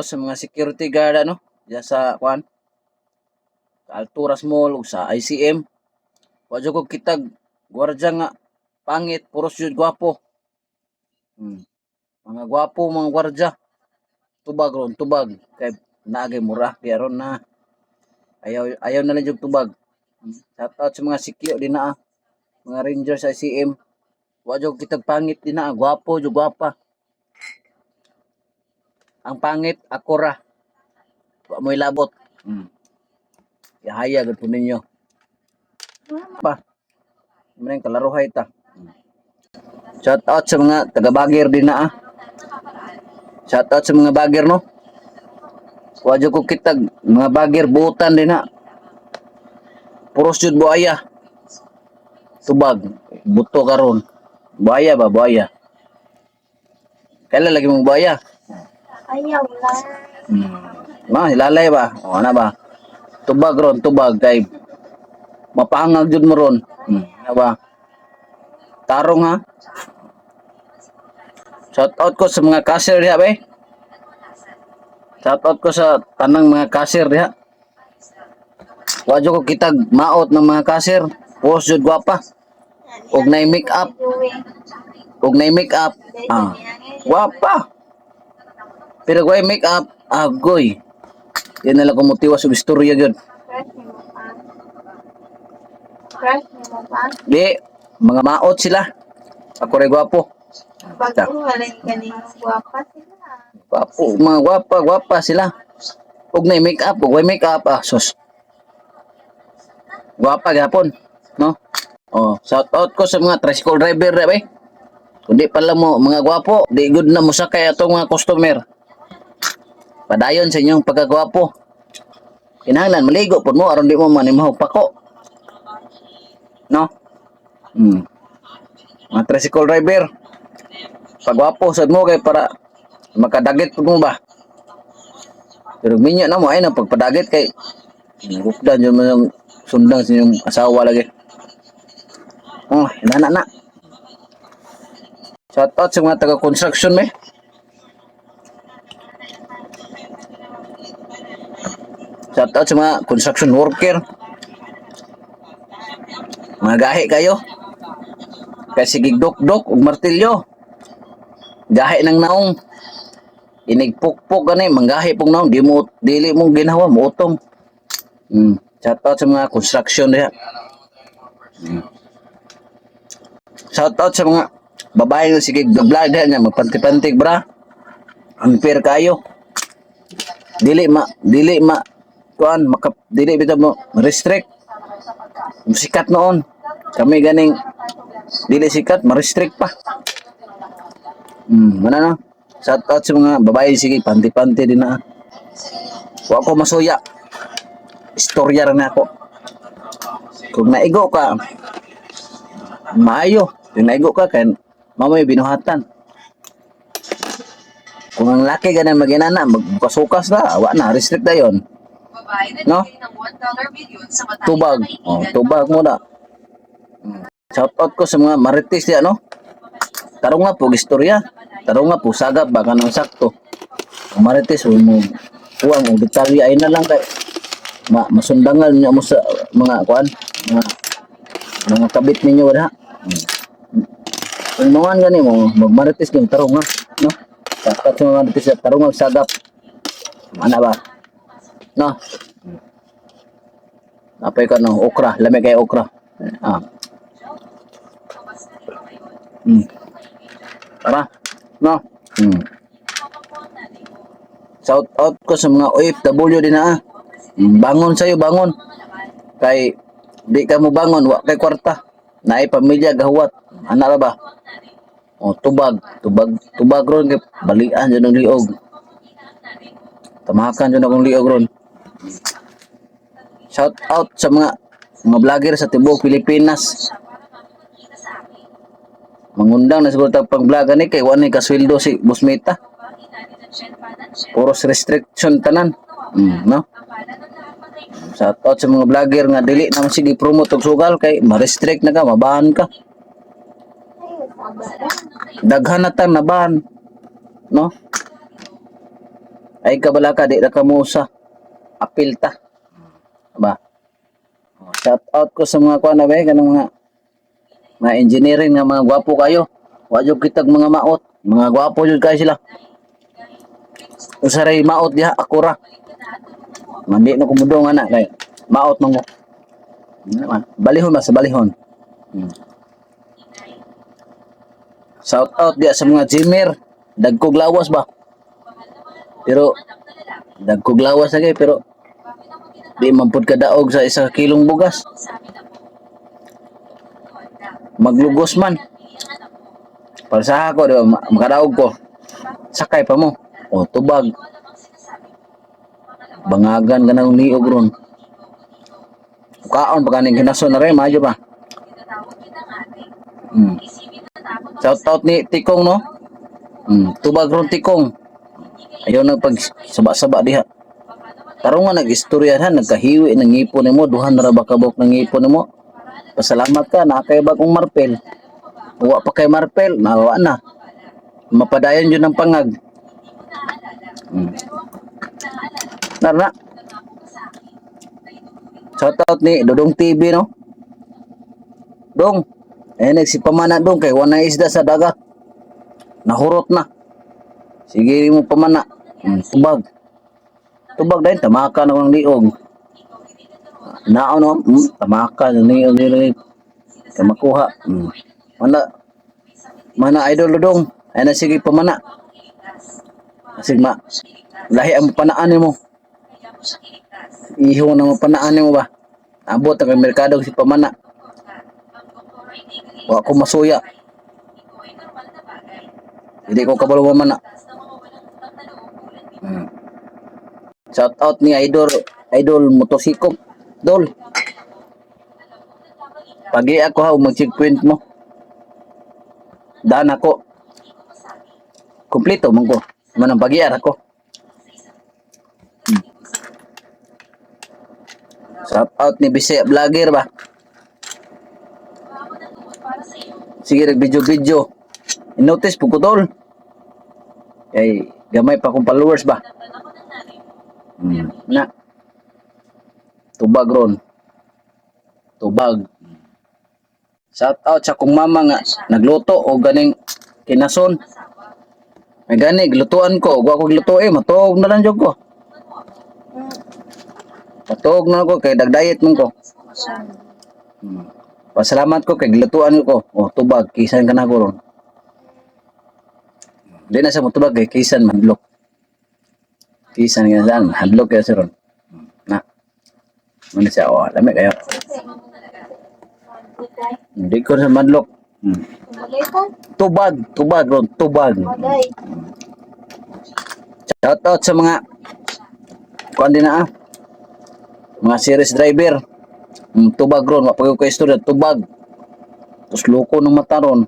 sa mga security guard ano, diyan sa kuan, Alturas Mall ug sa ICM. Wa jud ko kitag gwardiya nga pangit, puros jud gwapo. Mga gwapo mga gwardiya. Tubag ron, tubag kay naagay mura kay aron na ayaw na lang jud tubag. Shout out sa mga sikyo din na mga Rangers sa ICM. Wa jud kitag pangit din na, gwapo jud gwapa. Ang pangit ako ra. Wa mo'y labot. Yahaya gud po ninyo. Pa. Maning kalaruhay ta. Shout out sa mga taga Bagir din na Shout out sa mga Bagir no. Wa jud ko kitag mga Bagir buutan din na. Puros jud buaya. Tubag, buto karon. Buaya ba, buaya? Kailan lagi mong buaya? Ayaw lang. Hilalay ba? O ana ba? Tubag ron, tubag kay mapangag jud mo ron. Ano ba? Tarong ha. Shout out ko sa mga cashier diha be. Shout out ko sa tanang mga cashier diha. Wa jud ko kitag maot ng mga cashier. Puros jud gwapa. Og nay make up. Og nay make up. Gwapa. Pero kung make up, agoy. Yan nalang kumutiwa sa istorya yun. Crush mo ba? Di, mga maot sila. Ako rin gwapo. Bago walay ganing guwapa sila. Gwapo, mga gwapa, gwapa sila. Huwag na make up, huwag make up. Sus. Gwapa gapon. No? Oh, shout out ko sa mga tricycle driver na ba? Kundi pala mo, mga gwapo, di good na mo sakay atong mga customer. Padayon sa inyong pagkagwapo. Kinahanglan maligo pud mo aron di mo manimaw pako. No? Mga tricycle driver. Pagwapo sad mo kay para makadagit pud mo ba. Pero minyo na mo ay na pagpadagit kay nagupdan yun mo sundang sa inyong asawa lagi. Oh, inana na. Shout out sa mga taga-construction me. Shout out sa mga construction worker. Mga gahi kayo. Kasi gigdok-dok ug martilyo. Gahi ng naong. Inigpukpok gani manggahi pong naong dili mo ginawa mo utong. Shout out sa mga construction diha. Shout out sa mga babae nga sige vlog diha nya magpanti-pantig bra. Unfair kayo. Dili ma kuan dili bitaw mo restrict sikat noon kami ganing dili sikat ma-restrict pa mana no shout out sa mga babae sige panti-panti din na wa ko masuya istorya ra na ako kung naigo ka maayo kung naigo ka kay mamay binuhatan kung ang laki ganang maginana magbukas-ukas na wa na restrict dayon. No? Tubag. Oh, tubag mo na. Shout out ko sa mga marites diya, no? Tarong nga po, istorya. Tarong nga po, sagap, baka nang sakto. Ang marites, mo kuwang, detalye ay na lang kay masundangan niya mo sa mga kuan, mga kabit ninyo wala. Kung mga gani mo, magmarites yung tarong nga, no? Shout out sa mga marites, tarong nga, sagap. Mana ba? No. Apay ka no okra, lamig kay okra. Tara. No. Shout out ko sa mga OFW din na. Bangon sayo, bangon. Kay di ka mo bangon, wa kay kwarta. Naay pamilya gahuwat. Ana ra ba? Oh, tubag ron kay balian jud ng liog. Tamakan jud akong liog ron. Shout out sa mga vlogger sa tibuok Pilipinas. Mangundang na siguro tag pang-vlog ani kay wa ni kasweldo si Boss Meta. Puros restriction tanan. No? Shout out sa mga vlogger nga dili na sige promote og sugal kay ma-restrict na ka, mabahan ka. Daghan na tang nabahan. No? Ay kabala ka, di na ka mo sa apil ta. Ba? Shout out ko sa mga kuan na ba, kanang mga engineering nga mga gwapo kayo. Wa jud kitag mga maot, mga gwapo jud kayo sila. Usaray maot diha ako ra. Mandi na kumudong ana kay maot man ko. Ano man, balihon ba sa balihon. Hmm. Shout out diha sa mga gymmer, dagkog lawas ba. Pero dagkog lawas lagi pero di man pud kadaog sa isa ka kilong bugas. Maglugos man. Para sa ako, di ba, makadaog ko. Sakay pa mo. O, tubag. Bangagan ka ng liog ron. Kaon pa kaning ginaso na rin, mayo pa. Shout out ni Tikong, no? Tubag ron Tikong. Ayaw nagpag saba-saba diha. Tarong nga nag-istoryahan, nagkahiwi ng ngipon nimo, duhan na ra ba kabok ng ngipon nimo. Pasalamat ka, nakay bagong marpel. Uwa pa kay marpel, nawa na. Mapadayon yun ang pangag. Narna. Shout out ni Dodong TV, no? Dong, si pamana dong kay wala isda sa dagat. Nahurot na. Sige mo pamana. Tubag. Tubag dahil tamaka na ng liog. Naon no? Tamaka na liog liog. Kamakuha. Mana idol dong. Ay na sige pamana. Sige ma. Lahi ang panaan mo. Iho na panaan mo ba? Abot ang merkado si pamana. Wa ko masuya. Hindi ko kabalo mamana. Shout out ni Idol Motosikop. Dol. Pagi ako ha, mag-checkpoint mo. Daan ako. Kompleto man ko. Manang pagi-ar ako. Shout out ni Bisaya Vlogger ba? Sige, nag-video-video. I-notice po ko tol. Kay gamay pa akong followers ba? Na. Tubag ron. Tubag. Shout out sa kong mama nga nagluto o ganing kinason. May gani, glutuan ko. Huwag ko gluto matog na lang jog ko. Matog na ko kay dag-diet mong ko. Pasalamat ko kay glutuan ko. O tubag, kisan ka na ko ron. Di na sa mo tubag kay kisan madlok. Kisan nga saan, hadlok kaya siya ron. Na. Muna siya, lamig kayo. Hindi ko sa madlok. Tubag ron, tubag. Shout out sa mga kuan din na mga series driver. Tubag ron, wapag ko istorya, tubag. Tapos loko ng mata ron.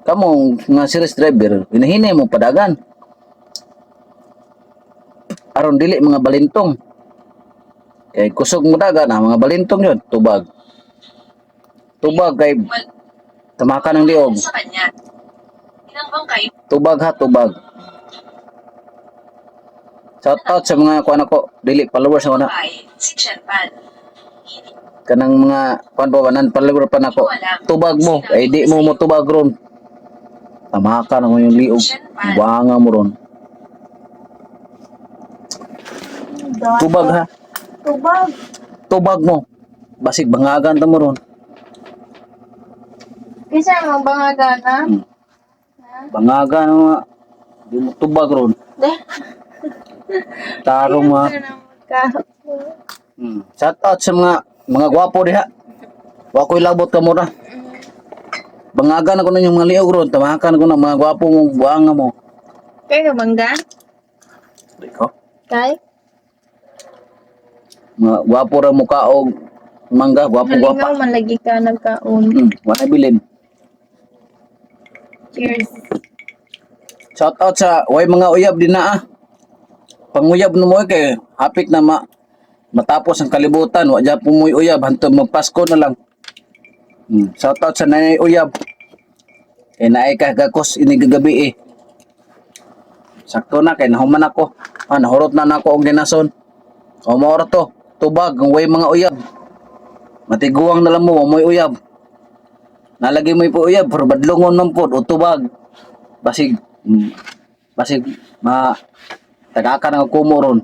Kamong mga series driver, hinahinay mo padagan. Aron dili mga balintong. Kay kusog mo dagan mga balintong yun, tubag. Tubag kay tamaka ng liog. Tubag ha, tubag. Shout out sa mga kuan ako, dili followers ako na. Kanang mga kuan pa banan follower pa nako. Tubag mo, ay di mo mo tubag ron. Tamaka na mo yung liog. Buanga mo ron. Tubag ha. Tubag. Tubag mo. Basig bangagan ta mo ron. Kisa mo bangagan ha? Bangagan mo. Di mo tubag ron. Tarong mo. Shout out sa mga gwapo diha. Wa ko'y labot ka mo na. Bangagan ako na yung mga liog ron. Tamakan ko na mga gwapo mo. Buanga mo. Kaya ka bangga? Di ko. Kay? Mga gwapo ra mukha o mangga. Gwapo gwapa. Nalingaw man lagi ka nagkaon. Wala bilin. Cheers. Shout out sa way mga uyab din na Panguyab no mo kay hapit na matapos ang kalibutan. Wa dyan pumoy uyab. Hantong magpasko na lang. Shout out sa nanay uyab. Kay naay ka gakos ini gagabi Sakto na kay nahuman ako. Nahurot na nako og ginason. O mao ra to. Tubag ang way mga uyab. Matiguang na lang mo mo'y uyab. Nalagi mo po uyab pero badlongon man pod o tubag. Basig basig ma tagaka na kumo ron.